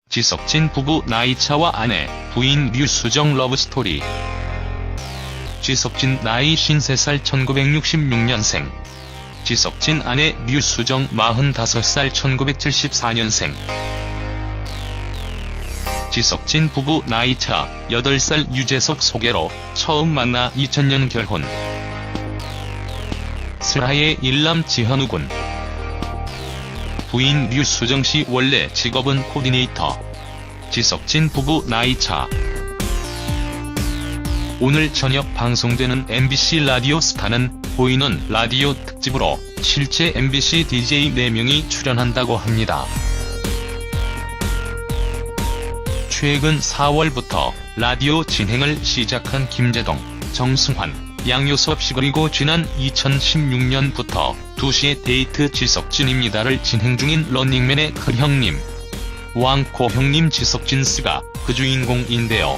지석진 부부 나이차와 아내, 부인 류수정 러브스토리. 지석진 나이 53살 1966년생. 지석진 아내 류수정 45살 1974년생. 지석진 부부 나이차 8살 유재석 소개로 처음 만나 2000년 결혼. 슬하의 일남 지현우 군. 부인 류수정씨 원래 직업은 코디네이터. 지석진 부부 나이차. 오늘 저녁 방송되는 MBC 라디오 스타는 보이는 라디오 특집으로 실제 MBC DJ 4명이 출연한다고 합니다. 최근 4월부터 라디오 진행을 시작한 김재동, 정승환, 양요섭 씨 그리고 지난 2016년부터 2시의 데이트 지석진입니다를 진행 중인 런닝맨의 그 형님, 왕코 형님 지석진 씨가 그 주인공인데요.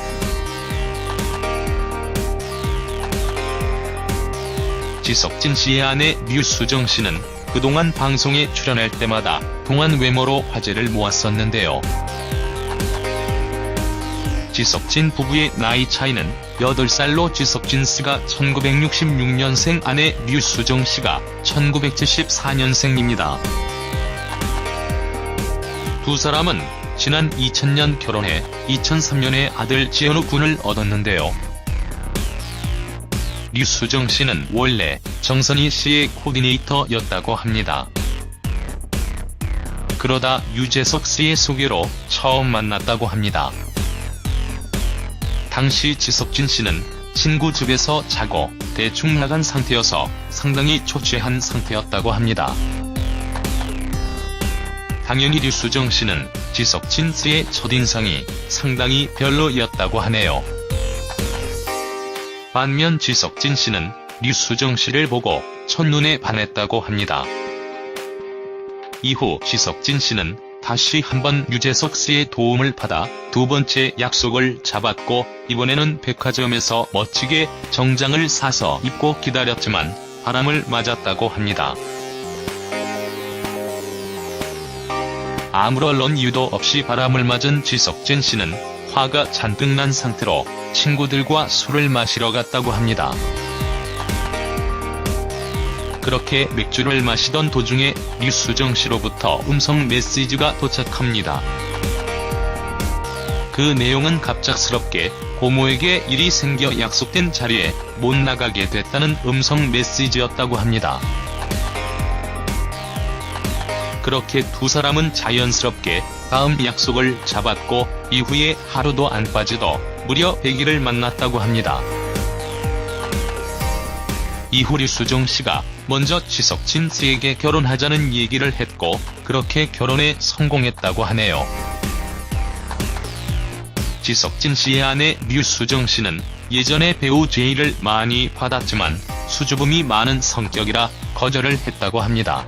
지석진 씨의 아내 류수정 씨는 그동안 방송에 출연할 때마다 동안 외모로 화제를 모았었는데요. 지석진 부부의 나이 차이는 8살로 지석진 씨가 1966년생, 아내 류수정 씨가 1974년생입니다. 두 사람은 지난 2000년 결혼해 2003년에 아들 지현우 군을 얻었는데요. 류수정 씨는 원래 정선희 씨의 코디네이터였다고 합니다. 그러다 유재석 씨의 소개로 처음 만났다고 합니다. 당시 지석진 씨는 친구 집에서 자고 대충 나간 상태여서 상당히 초췌한 상태였다고 합니다. 당연히 류수정 씨는 지석진 씨의 첫인상이 상당히 별로였다고 하네요. 반면 지석진 씨는 류수정 씨를 보고 첫눈에 반했다고 합니다. 이후 지석진 씨는 다시 한번 유재석 씨의 도움을 받아 두 번째 약속을 잡았고, 이번에는 백화점에서 멋지게 정장을 사서 입고 기다렸지만 바람을 맞았다고 합니다. 아무런 이유도 없이 바람을 맞은 지석진 씨는 화가 잔뜩 난 상태로 친구들과 술을 마시러 갔다고 합니다. 그렇게 맥주를 마시던 도중에 류수정 씨로부터 음성 메시지가 도착합니다. 그 내용은 갑작스럽게 고모에게 일이 생겨 약속된 자리에 못 나가게 됐다는 음성 메시지였다고 합니다. 그렇게 두 사람은 자연스럽게 다음 약속을 잡았고, 이후에 하루도 안 빠지도 무려 100일을 만났다고 합니다. 이후 류수정 씨가 먼저 지석진 씨에게 결혼하자는 얘기를 했고, 그렇게 결혼에 성공했다고 하네요. 지석진 씨의 아내 류수정 씨는 예전에 배우 제의를 많이 받았지만 수줍음이 많은 성격이라 거절을 했다고 합니다.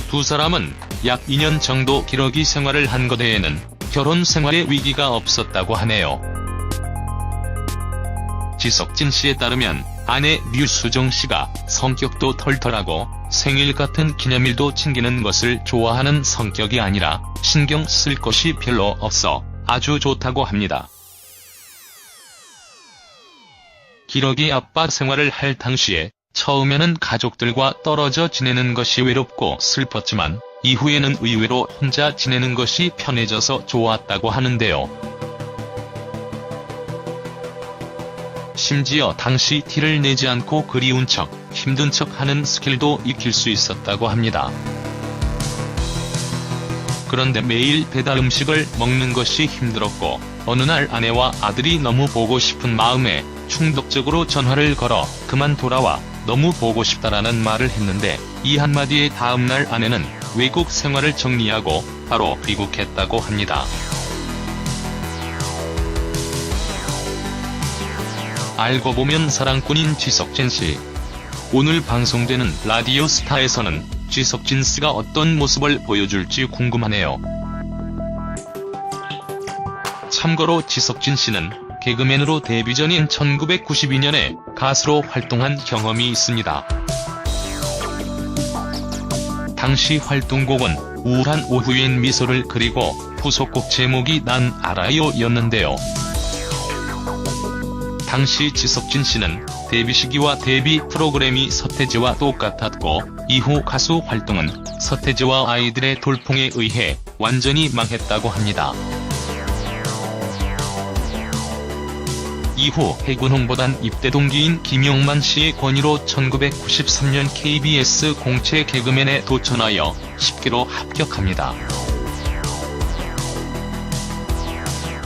두 사람은 약 2년 정도 기러기 생활을 한 거대에는 결혼 생활에 위기가 없었다고 하네요. 지석진 씨에 따르면 아내 류수정 씨가 성격도 털털하고 생일 같은 기념일도 챙기는 것을 좋아하는 성격이 아니라 신경 쓸 것이 별로 없어 아주 좋다고 합니다. 기러기 아빠 생활을 할 당시에 처음에는 가족들과 떨어져 지내는 것이 외롭고 슬펐지만 이후에는 의외로 혼자 지내는 것이 편해져서 좋았다고 하는데요. 심지어 당시 티를 내지 않고 그리운 척, 힘든 척 하는 스킬도 익힐 수 있었다고 합니다. 그런데 매일 배달 음식을 먹는 것이 힘들었고, 어느 날 아내와 아들이 너무 보고 싶은 마음에 충동적으로 전화를 걸어 그만 돌아와 너무 보고 싶다라는 말을 했는데, 이 한마디에 다음날 아내는 외국 생활을 정리하고 바로 귀국했다고 합니다. 알고 보면 사랑꾼인 지석진 씨. 오늘 방송되는 라디오 스타에서는 지석진 씨가 어떤 모습을 보여줄지 궁금하네요. 참고로 지석진 씨는 개그맨으로 데뷔 전인 1992년에 가수로 활동한 경험이 있습니다. 당시 활동곡은 우울한 오후엔 미소를 그리고 후속곡 제목이 난 알아요 였는데요. 당시 지석진 씨는 데뷔 시기와 데뷔 프로그램이 서태지와 똑같았고 이후 가수 활동은 서태지와 아이들의 돌풍에 의해 완전히 망했다고 합니다. 이후 해군 홍보단 입대 동기인 김용만 씨의 권유로 1993년 KBS 공채 개그맨에 도전하여 10기로 합격합니다.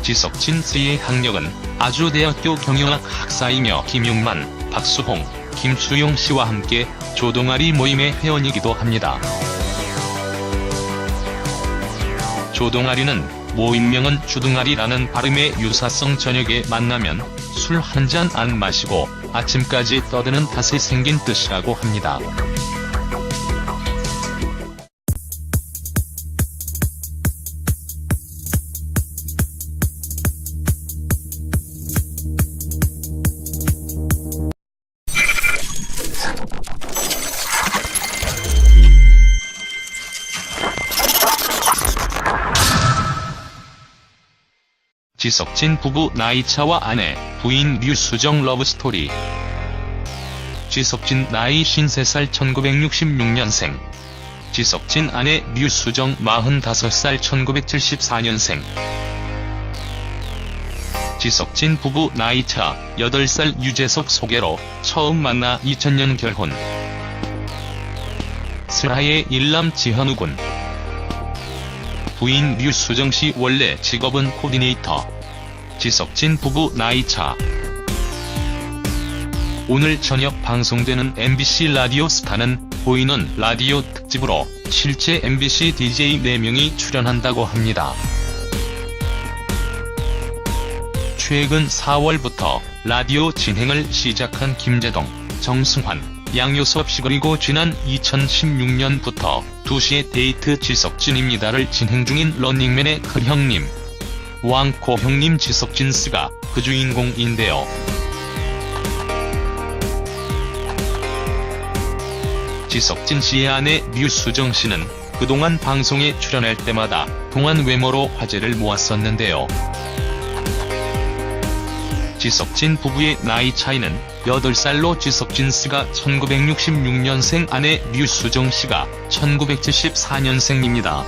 지석진 씨의 학력은 아주대학교 경영학 학사이며 김용만, 박수홍, 김수용 씨와 함께 조동아리 모임의 회원이기도 합니다. 조동아리는 모임명은 주둥아리라는 발음의 유사성. 저녁에 만나면 술 한 잔 안 마시고 아침까지 떠드는 탓에 생긴 뜻이라고 합니다. 지석진 부부 나이차와 아내, 부인 류수정 러브스토리. 지석진 나이 53살 1966년생. 지석진 아내 류수정 45살 1974년생. 지석진 부부 나이차 8살 유재석 소개로 처음 만나 2000년 결혼. 슬하의 일남 지현우군. 부인 류수정 씨 원래 직업은 코디네이터. 지석진 부부 나이차. 오늘 저녁 방송되는 MBC 라디오 스타는 보이는 라디오 특집으로 실제 MBC DJ 4명이 출연한다고 합니다. 최근 4월부터 라디오 진행을 시작한 김재동, 정승환, 양요섭 씨 그리고 지난 2016년부터 2시의 데이트 지석진입니다를 진행 중인 런닝맨의 그 형님, 왕코 형님 지석진 씨가 그 주인공인데요. 지석진 씨의 아내 류수정 씨는 그동안 방송에 출연할 때마다 동안 외모로 화제를 모았었는데요. 지석진 부부의 나이 차이는 8살로 지석진 씨가 1966년생, 아내 류수정 씨가 1974년생입니다.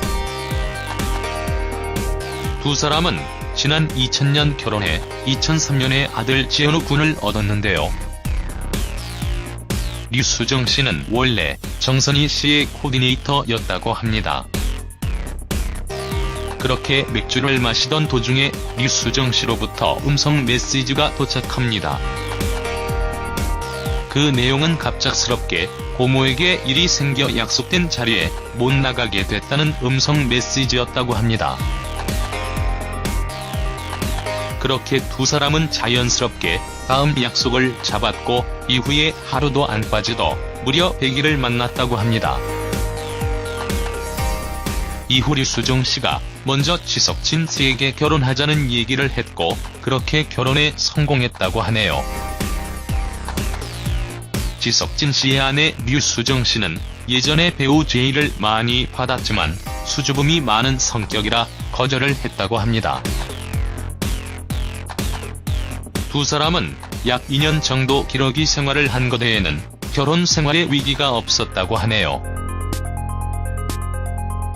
두 사람은 지난 2000년 결혼해 2003년에 아들 지현우 군을 얻었는데요. 류수정 씨는 원래 정선희 씨의 코디네이터였다고 합니다. 그렇게 맥주를 마시던 도중에 류수정 씨로부터 음성 메시지가 도착합니다. 그 내용은 갑작스럽게 고모에게 일이 생겨 약속된 자리에 못 나가게 됐다는 음성 메시지였다고 합니다. 그렇게 두 사람은 자연스럽게 다음 약속을 잡았고 이후에 하루도 안 빠지도 무려 100일을 만났다고 합니다. 이후 류수정 씨가 먼저 지석진 씨에게 결혼하자는 얘기를 했고 그렇게 결혼에 성공했다고 하네요. 지석진 씨의 아내 류수정 씨는 예전에 배우 제의를 많이 받았지만 수줍음이 많은 성격이라 거절을 했다고 합니다. 두 사람은 약 2년 정도 기러기 생활을 한 것에는 결혼 생활에 위기가 없었다고 하네요.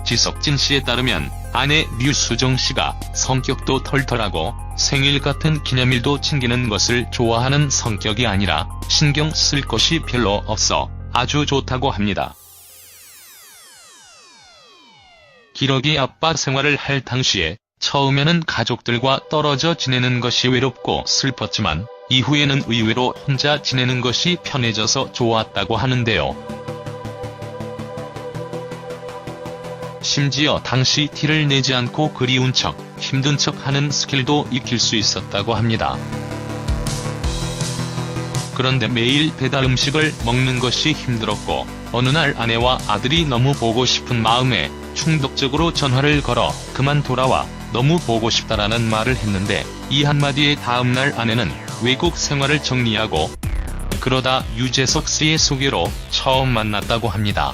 지석진 씨에 따르면 아내 류수정 씨가 성격도 털털하고 생일 같은 기념일도 챙기는 것을 좋아하는 성격이 아니라 신경 쓸 것이 별로 없어 아주 좋다고 합니다. 기러기 아빠 생활을 할 당시에 처음에는 가족들과 떨어져 지내는 것이 외롭고 슬펐지만 이후에는 의외로 혼자 지내는 것이 편해져서 좋았다고 하는데요. 심지어 당시 티를 내지 않고 그리운 척, 힘든 척 하는 스킬도 익힐 수 있었다고 합니다. 그런데 매일 배달 음식을 먹는 것이 힘들었고 어느 날 아내와 아들이 너무 보고 싶은 마음에 충동적으로 전화를 걸어 그만 돌아와 너무 보고 싶다라는 말을 했는데 이 한마디의 다음날 아내는 외국 생활을 정리하고 그러다 유재석 씨의 소개로 처음 만났다고 합니다.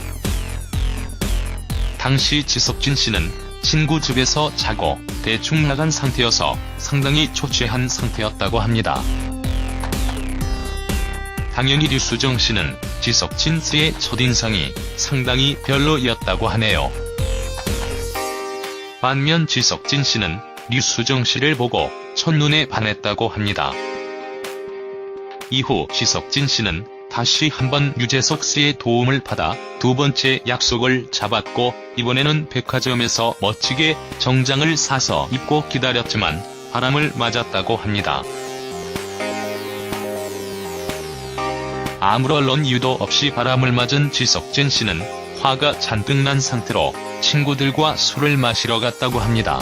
당시 지석진 씨는 친구 집에서 자고 대충 나간 상태여서 상당히 초췌한 상태였다고 합니다. 당연히 류수정 씨는 지석진 씨의 첫인상이 상당히 별로였다고 하네요. 반면 지석진 씨는 류수정 씨를 보고 첫눈에 반했다고 합니다. 이후 지석진 씨는 다시 한번 유재석 씨의 도움을 받아 두 번째 약속을 잡았고 이번에는 백화점에서 멋지게 정장을 사서 입고 기다렸지만 바람을 맞았다고 합니다. 아무런 이유도 없이 바람을 맞은 지석진 씨는 화가 잔뜩 난 상태로 친구들과 술을 마시러 갔다고 합니다.